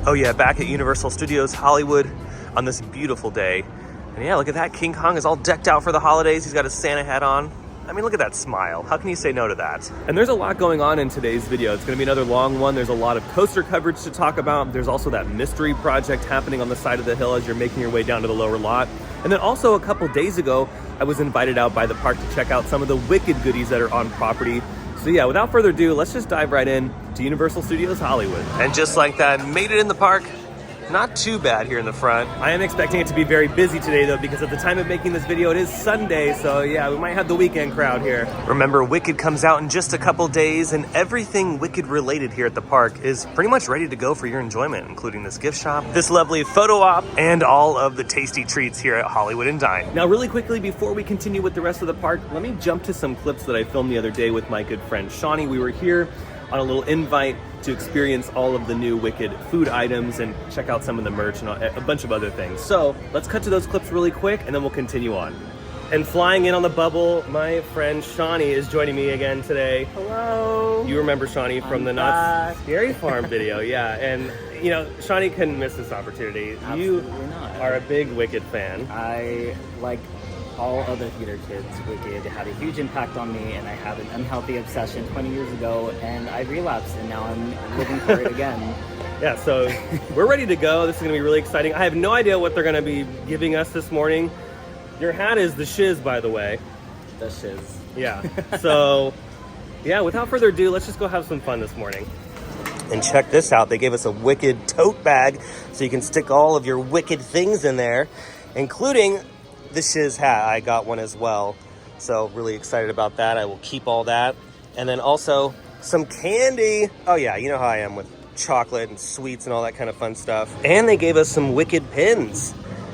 Oh yeah, back at Universal Studios Hollywood on this beautiful day. And yeah, look at that. King Kong is all decked out for the holidays. He's got his Santa hat on. I mean, look at that smile. How can you say no to that? And there's a lot going on in today's video. It's gonna be another long one. There's a lot of coaster coverage to talk about. There's also that mystery project happening on the side of the hill as you're making your way down to the lower lot. And then also a couple days ago, I was invited out by the park to check out some of the Wicked goodies that are on property. So yeah, without further ado, let's just dive right in to Universal Studios Hollywood. And just like that, made it in the park. Not too bad here in the front. I am expecting it to be very busy today though, because at the time of making this video, it is Sunday. So yeah, we might have the weekend crowd here. Remember, Wicked comes out in just a couple days, and everything Wicked related here at the park is pretty much ready to go for your enjoyment, including this gift shop, this lovely photo op, and all of the tasty treats here at Hollywood and Dine. Now, really quickly, before we continue with the rest of the park, let me jump to some clips that I filmed the other day with my good friend Shawnee. We were here on a little invite to experience all of the new Wicked food items and check out some of the merch and a bunch of other things. So let's cut to those clips really quick and then we'll continue on. And flying in on the bubble, my friend Shawnee is joining me again today. Hello. You remember Shawnee from the Knott's Dairy Farm video, yeah. And you know, Shawnee couldn't miss this opportunity. Absolutely not. You are a big Wicked fan. I, like all other theater kids, Wicked had a huge impact on me, and I had an unhealthy obsession 20 years ago, and I relapsed, and now I'm living for it again. Yeah, so we're ready to go. This is gonna be really exciting. I have no idea what they're gonna be giving us this morning. Your hat is the shiz, by the way. The shiz. Yeah, so yeah, without further ado, let's just go have some fun this morning. And check this out, they gave us a Wicked tote bag, so you can stick all of your Wicked things in there, including the shiz hat. I got one as well, so really excited about that. I will keep all that. And then also some candy. Oh yeah, you know how I am with chocolate and sweets and all that kind of fun stuff. And they gave us some Wicked pins.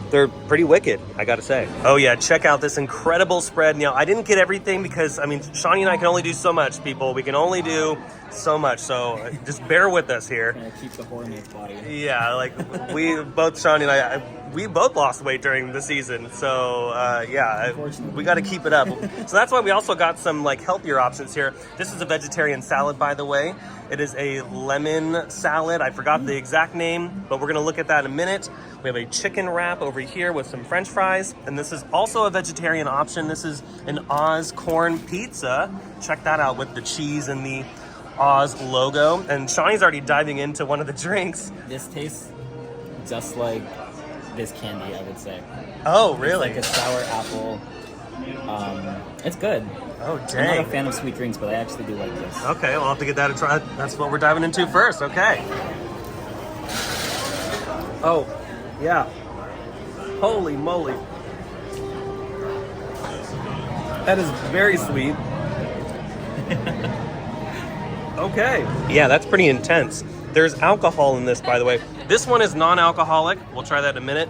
They're pretty wicked, I gotta say. Oh yeah, check out this incredible spread. Now, I didn't get everything because, I mean, Shawnee and I can only do so much, people. We can only do so much, so just bear with us here. Gonna keep the horror in its body. Yeah, like we both, Shawnee and I, we both lost weight during the season, so yeah, we got to keep it up. So that's why we also got some like healthier options here. This is a vegetarian salad, by the way. It is a lemon salad. I forgot the exact name, but we're gonna look at that in a minute. We have a chicken wrap over here with some French fries, and this is also a vegetarian option. This is an Oz corn pizza. Check that out with the cheese and the Oz logo. And Shawnee's already diving into one of the drinks. This tastes just like this candy, I would say. Oh, really? It's like a sour apple. It's good. Oh, I'm dang. not a fan of sweet drinks, but I actually do like this. Okay, we'll have to get that a try. That's what we're diving into first, okay. Oh, yeah. Holy moly. That is very sweet. Okay. Yeah, that's pretty intense. There's alcohol in this, by the way. This one is non-alcoholic. We'll try that in a minute.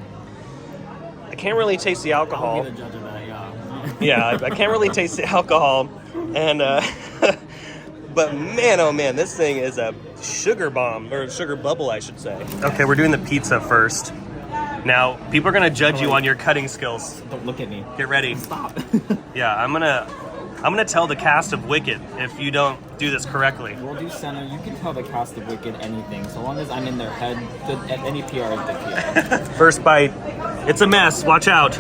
I can't really taste the alcohol. I'll be the judge of that, yeah. Yeah, I can't really taste the alcohol. And, but man, oh man, this thing is a sugar bomb, or sugar bubble, I should say. Okay, we're doing the pizza first. Now, people are gonna judge you on your cutting skills. Don't look at me. Get ready. Stop. Yeah, I'm gonna tell the cast of Wicked if you don't do this correctly. We'll do center. You can tell the cast of Wicked anything, so long as I'm in their head. Any PR is good PR. First bite. It's a mess. Watch out.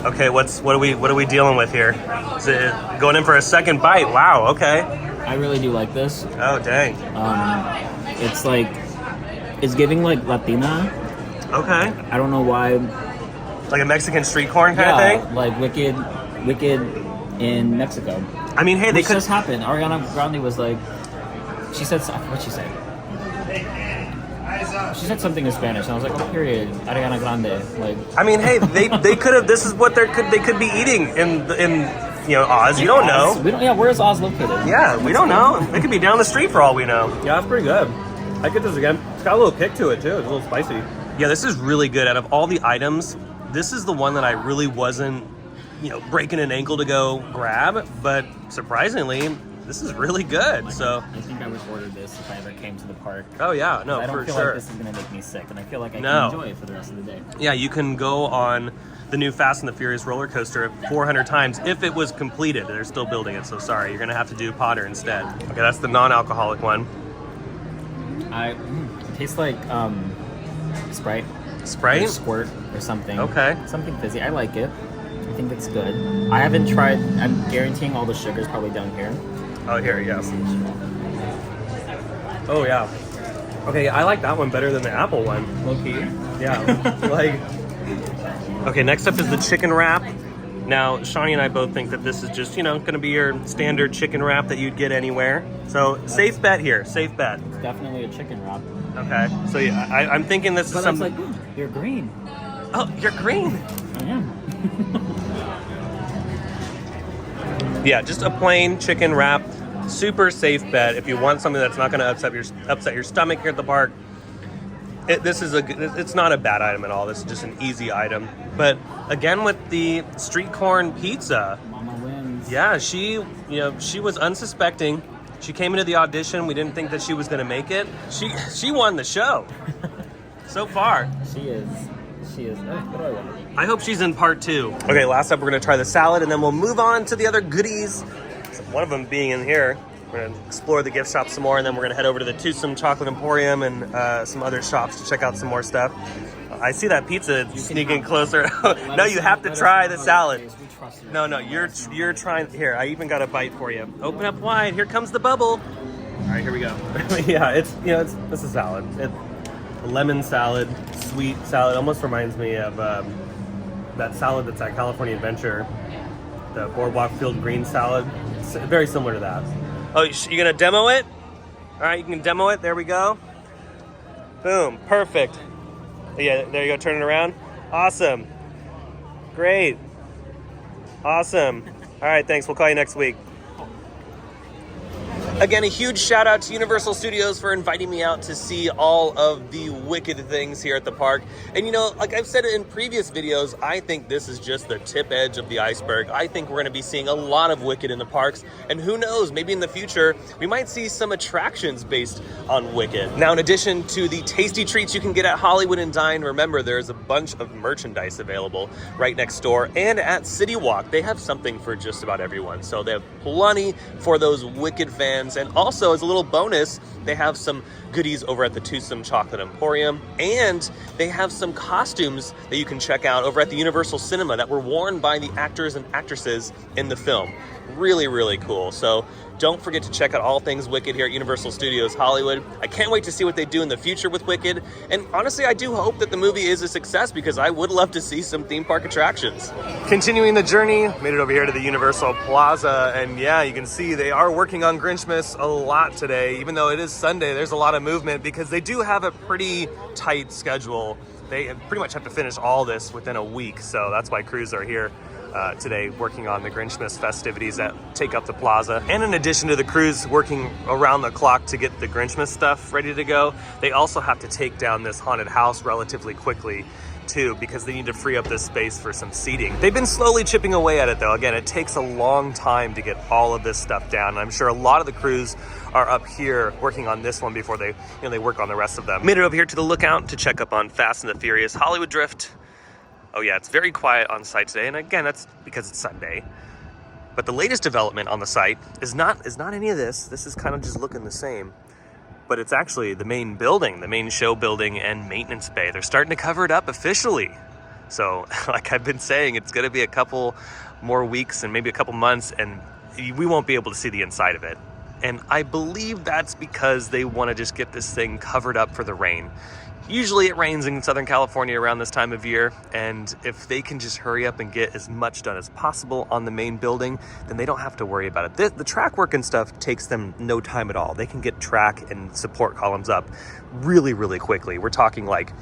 Okay, what are we dealing with here? Is it going in for a second bite? Wow. Okay. I really do like this. Oh dang. It's like, it's giving like Latina. Okay. I don't know why. Like a Mexican street corn kind of thing? Like Wicked in Mexico. I mean, hey, they Which could just happened. Ariana Grande was like, she said, what'd she say? She said something in Spanish, and I was like, oh, period, Ariana Grande. Like, I mean, hey, they could have. This is what they could be eating in you know, Oz. You don't know. Yeah, where is Oz located? Yeah, we don't know. It could be down the street for all we know. Yeah, that's pretty good. I get this again. It's got a little kick to it too. It's a little spicy. Yeah, this is really good. Out of all the items, this is the one that I really wasn't, you know, breaking an ankle to go grab. But surprisingly, this is really good. So I think I would order this if I ever came to the park. Oh yeah, no, I don't for feel sure. like this is gonna make me sick, and I feel like I No. can enjoy it for the rest of the day. Yeah, you can go on the new Fast and the Furious roller coaster 400 times if it was completed. They're still building it, so sorry. You're gonna have to do Potter instead. Okay, that's the non-alcoholic one. It tastes like Sprite. Sprite? Or Squirt or something. Okay. Something fizzy. I like it. I think it's good. I haven't tried. I'm guaranteeing all the sugar's probably down here. Oh, here, yes. Oh, yeah. Okay, I like that one better than the apple one. Okay. Yeah. Like. Okay, next up is the chicken wrap. Now, Shawnee and I both think that this is just, you know, going to be your standard chicken wrap that you'd get anywhere. So, safe bet here. Safe bet. It's definitely a chicken wrap. Okay. So, yeah, I'm thinking this is But something. it's like, you're green. Oh, you're green. I am. Yeah, just a plain chicken wrap. Super safe bet if you want something that's not going to upset your stomach here at the park. It's not a bad item at all. This is just an easy item. But again, with the street corn pizza, Mama wins. yeah, she was unsuspecting. She came into the audition. We didn't think that she was going to make it. She won the show so far. She is. What do I want? I hope she's in part 2. Okay, last up we're going to try the salad, and then we'll move on to the other goodies. So one of them being in here. We're going to explore the gift shop some more, and then we're going to head over to the Twosome Chocolate Emporium and some other shops to check out some more stuff. I see that pizza sneaking closer. No, you have to try the salad. No, you're trying. Here, I even got a bite for you. Open up wide. Here comes the bubble. All right, here we go. Yeah, it's a salad. It's a lemon salad, sweet salad. Almost reminds me of that salad that's at California Adventure, the Boardwalk Field Green salad. It's very similar to that. Oh, you gonna demo it? All right, you can demo it. There we go. Boom, perfect. Yeah, there you go. Turn it around. Awesome. Great. Awesome. All right, thanks. We'll call you next week. Again, a huge shout out to Universal Studios for inviting me out to see all of the wicked things here at the park. And you know, like I've said in previous videos, I think this is just the tip edge of the iceberg. I think we're going to be seeing a lot of Wicked in the parks. And who knows, maybe in the future, we might see some attractions based on Wicked. Now, in addition to the tasty treats you can get at Hollywood and Dine, remember there's a bunch of merchandise available right next door. And at City Walk, they have something for just about everyone. So they have plenty for those Wicked fans. And also, as a little bonus, they have some goodies over at the Twosome Chocolate Emporium, and they have some costumes that you can check out over at the Universal Cinema that were worn by the actors and actresses in the film. Really, really cool. So don't forget to check out all things Wicked here at Universal Studios Hollywood. I can't wait to see what they do in the future with Wicked. And honestly, I do hope that the movie is a success because I would love to see some theme park attractions. Continuing the journey, made it over here to the Universal Plaza. And yeah, you can see they are working on Grinchmas a lot today. Even though it is Sunday, there's a lot of movement because they do have a pretty tight schedule. They pretty much have to finish all this within a week. So that's why crews are here today working on the Grinchmas festivities that take up the plaza. And in addition to the crews working around the clock to get the Grinchmas stuff ready to go, they also have to take down this haunted house relatively quickly too, because they need to free up this space for some seating. They've been slowly chipping away at it though. Again, it takes a long time to get all of this stuff down. And I'm sure a lot of the crews are up here working on this one before they work on the rest of them. Made it over here to the Lookout to check up on Fast and the Furious Hollywood Drift. Oh yeah, it's very quiet on site today, and again, that's because it's Sunday. But the latest development on the site is not any of this. This is kind of just looking the same. But it's actually the main building, the main show building and maintenance bay. They're starting to cover it up officially. So, like I've been saying, it's gonna be a couple more weeks and maybe a couple months, and we won't be able to see the inside of it. And I believe that's because they want to just get this thing covered up for the rain. Usually it rains in Southern California around this time of year, and if they can just hurry up and get as much done as possible on the main building, then they don't have to worry about it. The track work and stuff takes them no time at all. They can get track and support columns up really, really quickly. We're talking like,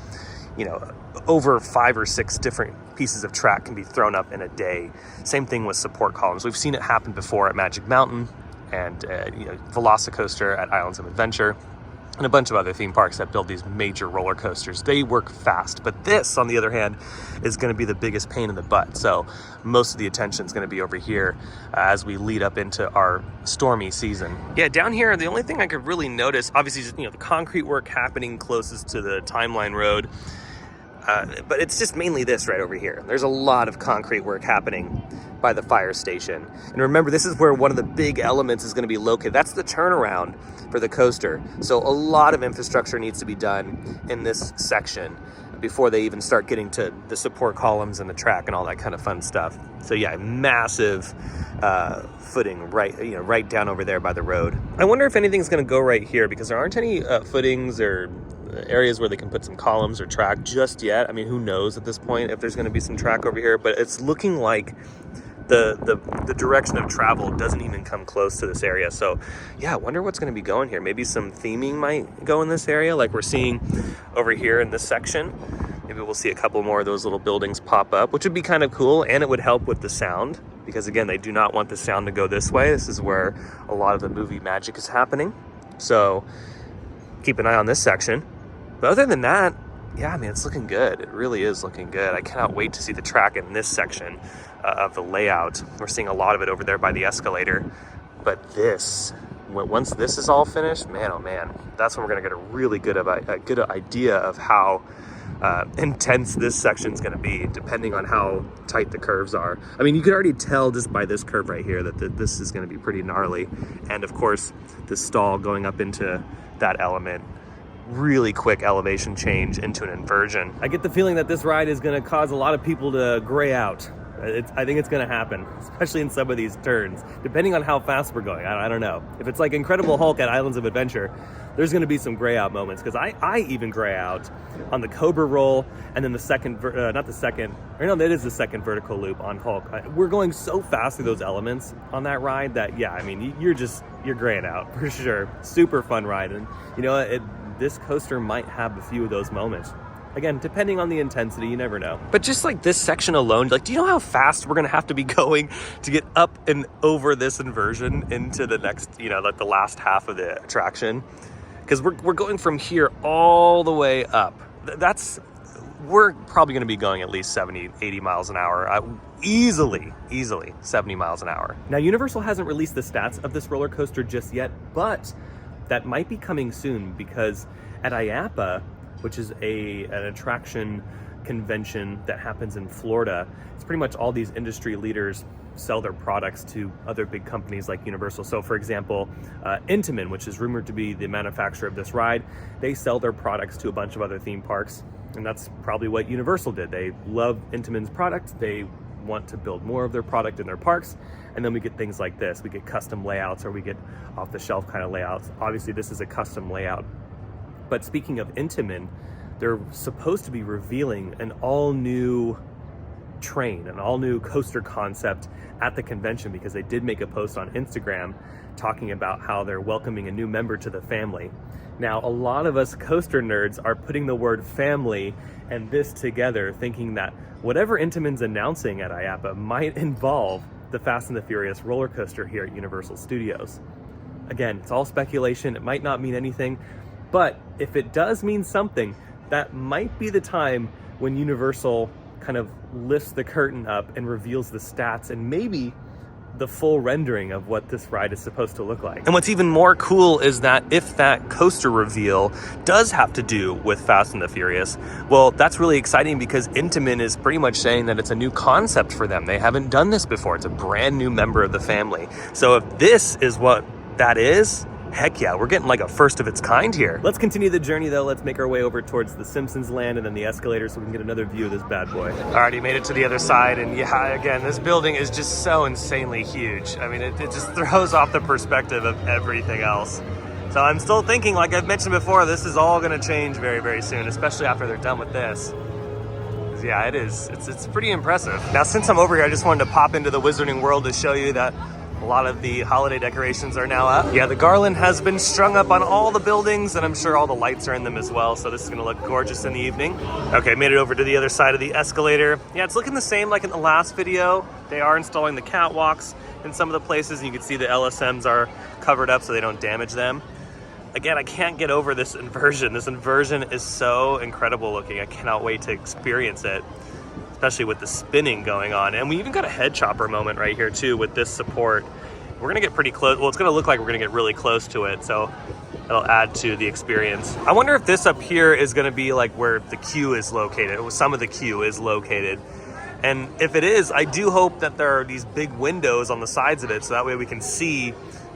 over 5 or 6 different pieces of track can be thrown up in a day. Same thing with support columns. We've seen it happen before at Magic Mountain and Velocicoaster at Islands of Adventure, and a bunch of other theme parks that build these major roller coasters. They work fast, but this, on the other hand, is going to be the biggest pain in the butt. So most of the attention is going to be over here as we lead up into our stormy season. Yeah, down here, the only thing I could really notice, obviously, is, the concrete work happening closest to the Timeline Road. But it's just mainly this right over here. There's a lot of concrete work happening by the fire station. And remember, this is where one of the big elements is going to be located. That's the turnaround for the coaster. So a lot of infrastructure needs to be done in this section before they even start getting to the support columns and the track and all that kind of fun stuff. So yeah, massive footing right down over there by the road. I wonder if anything's going to go right here, because there aren't any footings or areas where they can put some columns or track just yet. I mean, who knows at this point if there's going to be some track over here, but it's looking like the direction of travel doesn't even come close to this area. So yeah, I wonder what's going to be going here. Maybe some theming might go in this area like we're seeing over here in this section. Maybe we'll see a couple more of those little buildings pop up, which would be kind of cool, and it would help with the sound, because again, they do not want the sound to go this way. This is where a lot of the movie magic is happening. So keep an eye on this section. But other than that, yeah, I mean, it's looking good. It really is looking good. I cannot wait to see the track in this section of the layout. We're seeing a lot of it over there by the escalator. But this, once this is all finished, man, oh man, that's when we're going to get a really good idea of how intense this section's going to be, depending on how tight the curves are. I mean, you could already tell just by this curve right here that this is going to be pretty gnarly. And of course, the stall going up into that element, really quick elevation change into an inversion. I get the feeling that this ride is going to cause a lot of people to gray out. I think it's going to happen, especially in some of these turns, depending on how fast we're going. I don't know. If it's like Incredible Hulk at Islands of Adventure, there's going to be some gray out moments, because I even gray out on the Cobra roll, and then the second vertical loop on Hulk. We're going so fast through those elements on that ride that, yeah, I mean, you're graying out for sure. Super fun ride. And you know, this coaster might have a few of those moments. Again, depending on the intensity, you never know. But just like this section alone, like, do you know how fast we're gonna have to be going to get up and over this inversion into the next, like the last half of the attraction? Because we're going from here all the way up. We're probably gonna be going at least 70, 80 miles an hour. Easily 70 miles an hour. Now, Universal hasn't released the stats of this roller coaster just yet, but that might be coming soon, because at IAAPA, which is an attraction convention that happens in Florida, it's pretty much all these industry leaders sell their products to other big companies like Universal. So for example, Intamin, which is rumored to be the manufacturer of this ride, they sell their products to a bunch of other theme parks. And that's probably what Universal did. They love Intamin's product. They want to build more of their product in their parks. And then we get things like this. We get custom layouts, or we get off the shelf kind of layouts. Obviously this is a custom layout. But speaking of Intamin, they're supposed to be revealing an all-new train, an all-new coaster concept at the convention, because they did make a post on Instagram talking about how they're welcoming a new member to the family. Now, a lot of us coaster nerds are putting the word family and this together, thinking that whatever Intamin's announcing at IAAPA might involve the Fast and the Furious roller coaster here at Universal Studios. Again, it's all speculation. It might not mean anything. But if it does mean something, that might be the time when Universal kind of lifts the curtain up and reveals the stats and maybe the full rendering of what this ride is supposed to look like. And what's even more cool is that if that coaster reveal does have to do with Fast and the Furious, well, that's really exciting, because Intamin is pretty much saying that it's a new concept for them. They haven't done this before. It's a brand new member of the family. So if this is what that is, heck yeah, we're getting like a first of its kind here. Let's continue the journey though. Let's make our way over towards the Simpsons land and then the escalator, so we can get another view of this bad boy. Alrighty, made it to the other side, and yeah, again, this building is just so insanely huge. I mean, it just throws off the perspective of everything else. So I'm still thinking, like I've mentioned before, this is all gonna change very, very soon, especially after they're done with this. Yeah, it is. It's pretty impressive. Now, since I'm over here, I just wanted to pop into the Wizarding World to show you that a lot of the holiday decorations are now up. Yeah, the garland has been strung up on all the buildings, and I'm sure all the lights are in them as well, so this is gonna look gorgeous in the evening. Okay, made it over to the other side of the escalator. Yeah, it's looking the same like in the last video. They are installing the catwalks in some of the places, and you can see the LSMs are covered up so they don't damage them. Again, I can't get over this inversion. This inversion is so incredible looking. I cannot wait to experience it, especially with the spinning going on. And we even got a head chopper moment right here too with this support. We're gonna get pretty close. Well, it's gonna look like we're gonna get really close to it. So That'll add to the experience. I wonder if this up here is gonna be like where the queue is located, some of the queue is located. And if it is, I do hope that there are these big windows on the sides of it so that way we can see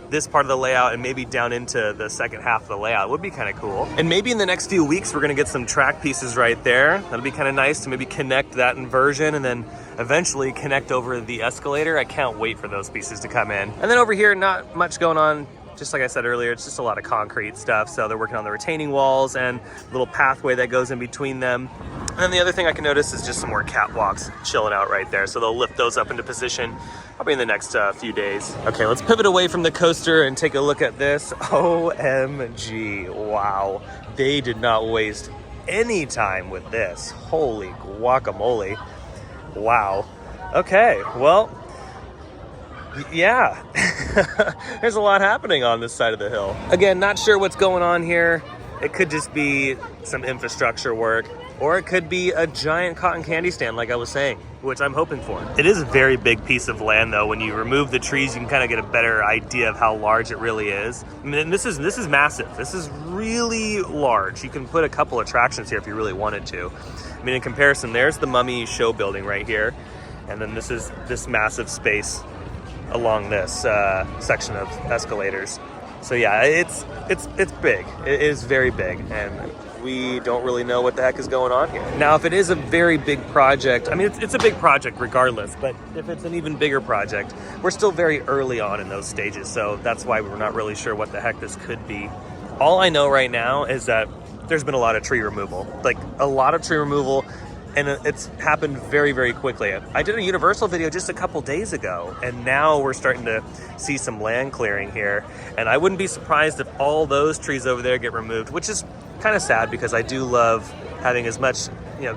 this part of the layout and maybe down into the second half of the layout. It would be kind of cool. And maybe in the next few weeks, we're gonna get some track pieces right there. That'll be kind of nice to maybe connect that inversion and then eventually connect over the escalator. I can't wait for those pieces to come in. And then over here, not much going on. Just like I said earlier, it's just a lot of concrete stuff. So they're working on the retaining walls and a little pathway that goes in between them. And then the other thing I can notice is just some more catwalks chilling out right there. So they'll lift those up into position probably in the next few days. Okay, let's pivot away from the coaster and take a look at this. OMG, wow. They did not waste any time with this. Holy guacamole. Wow. Okay, well, yeah, there's a lot happening on this side of the hill. Again, not sure what's going on here. It could just be some infrastructure work, or it could be a giant cotton candy stand like I was saying, which I'm hoping for. It is a very big piece of land though. When you remove the trees, you can kind of get a better idea of how large it really is. I mean, this is massive. This is really large. You can put a couple attractions here if you really wanted to. I mean, in comparison, there's the Mummy show building right here. And then this is this massive space along this section of escalators. So yeah, it's big. It is very big, and we don't really know what the heck is going on here. Now, if it is a very big project, I mean, it's a big project regardless, but if it's an even bigger project, we're still very early on in those stages, so that's why we're not really sure what the heck this could be. All I know right now is that there's been a lot of tree removal, like a lot of tree removal, and it's happened very, very quickly. I did a Universal video just a couple days ago, and now we're starting to see some land clearing here. And I wouldn't be surprised if all those trees over there get removed, which is kind of sad because I do love having as much,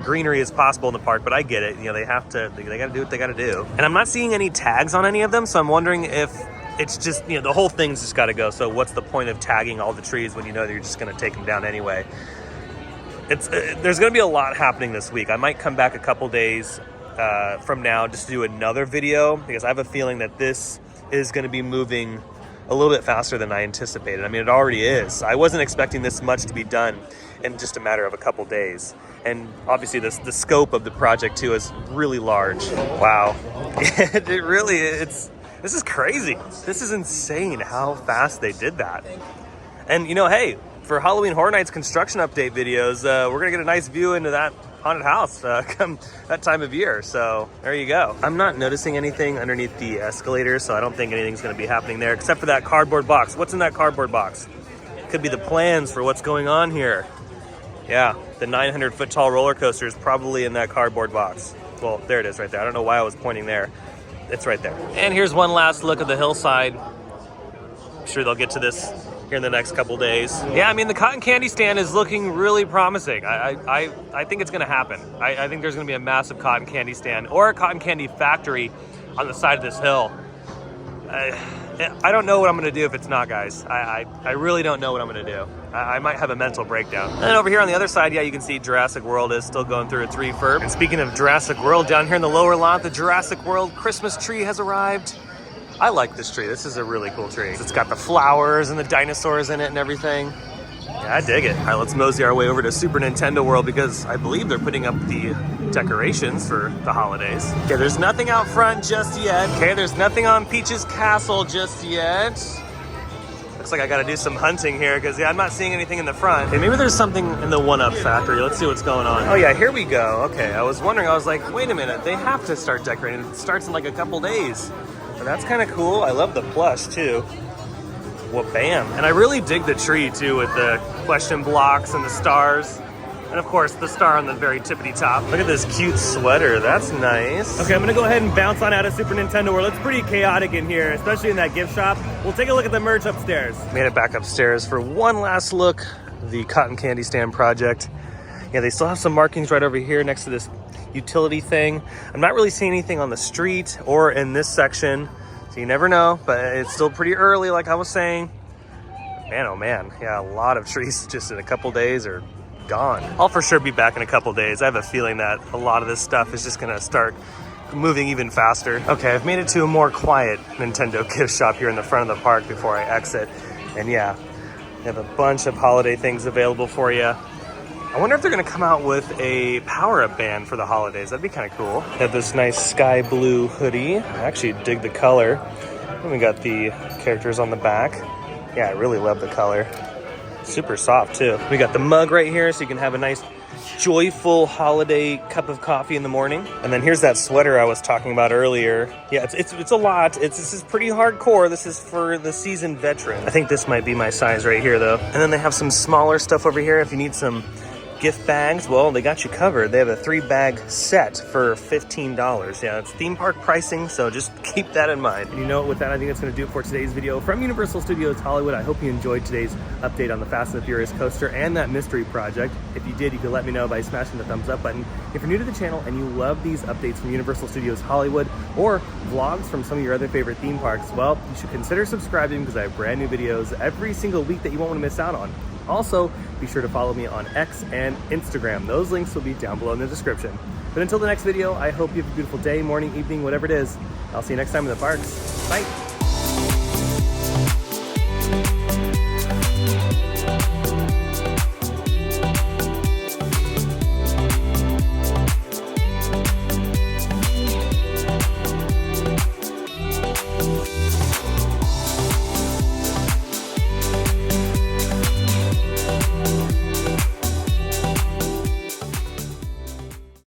greenery as possible in the park, but I get it. They got to do what they got to do. And I'm not seeing any tags on any of them, so I'm wondering if it's just, the whole thing's just got to go. So what's the point of tagging all the trees when you know that you're just going to take them down anyway? There's going to be a lot happening this week. I might come back a couple days from now just to do another video because I have a feeling that this is going to be moving a little bit faster than I anticipated. I mean, it already is. I wasn't expecting this much to be done in just a matter of a couple days. And obviously the scope of the project too is really large. Wow. This is crazy. This is insane how fast they did that. And hey, for Halloween Horror Nights construction update videos, we're gonna get a nice view into that haunted house come that time of year. So there you go. I'm not noticing anything underneath the escalator, so I don't think anything's gonna be happening there except for that cardboard box. What's in that cardboard box? Could be the plans for what's going on here. Yeah, the 900-foot tall roller coaster is probably in that cardboard box. Well, there it is right there. I don't know why I was pointing there. It's right there. And here's one last look at the hillside. I'm sure they'll get to this here in the next couple days. Yeah, I mean, the cotton candy stand is looking really promising. I think it's gonna happen. I think there's gonna be a massive cotton candy stand or a cotton candy factory on the side of this hill. I don't know what I'm gonna do if it's not, guys. I really don't know what I'm gonna do. I might have a mental breakdown. And then over here on the other side, yeah, you can see Jurassic World is still going through its refurb. And speaking of Jurassic World, down here in the lower lot, the Jurassic World Christmas tree has arrived. I like this tree. This is a really cool tree. It's got the flowers and the dinosaurs in it and everything. Yeah, I dig it. All right, let's mosey our way over to Super Nintendo World because I believe they're putting up the decorations for the holidays. Okay, there's nothing out front just yet. Okay, there's nothing on Peach's Castle just yet. Looks like I gotta do some hunting here because, yeah, I'm not seeing anything in the front. Okay, maybe there's something in the One Up Factory. Let's see what's going on. Oh yeah, here we go. Okay, I was wondering, I was like, wait a minute, they have to start decorating. It starts in like a couple days. But that's kind of cool. I love the plush too. Well, bam. And I really dig the tree too with the question blocks and the stars. And of course, the star on the very tippity top. Look at this cute sweater. That's nice. Okay, I'm gonna go ahead and bounce on out of Super Nintendo World. It's pretty chaotic in here, especially in that gift shop. We'll take a look at the merch upstairs. Made it back upstairs for one last look. The cotton candy stand project. Yeah, they still have some markings right over here next to this utility thing. I'm not really seeing anything on the street or in this section, so you never know, but it's still pretty early like I was saying. Man, oh man, yeah, a lot of trees just in a couple days are gone. I'll for sure be back in a couple days. I have a feeling that a lot of this stuff is just gonna start moving even faster. Okay, I've made it to a more quiet Nintendo gift shop here in the front of the park before I exit, and yeah, have a bunch of holiday things available for you. I wonder if they're gonna come out with a power-up band for the holidays. That'd be kind of cool. They have this nice sky blue hoodie. I actually dig the color. And we got the characters on the back. Yeah, I really love the color. Super soft too. We got the mug right here so you can have a nice joyful holiday cup of coffee in the morning. And then here's that sweater I was talking about earlier. Yeah, it's a lot. This is pretty hardcore. This is for the seasoned veteran. I think this might be my size right here though. And then they have some smaller stuff over here if you need some gift bags. Well, they got you covered. They have a 3-bag set for $15. Yeah, it's theme park pricing, so just keep that in mind. And you know, with that, I think that's going to do it for today's video from Universal Studios Hollywood. I hope you enjoyed today's update on the Fast and the Furious coaster and that mystery project. If you did, you could let me know by smashing the thumbs up button. If you're new to the channel and you love these updates from Universal Studios Hollywood or vlogs from some of your other favorite theme parks, well, you should consider subscribing because I have brand new videos every single week that you won't want to miss out on. Also, be sure to follow me on X and Instagram. Those links will be down below in the description. But until the next video, I hope you have a beautiful day, morning, evening, whatever it is. I'll see you next time in the parks. Bye.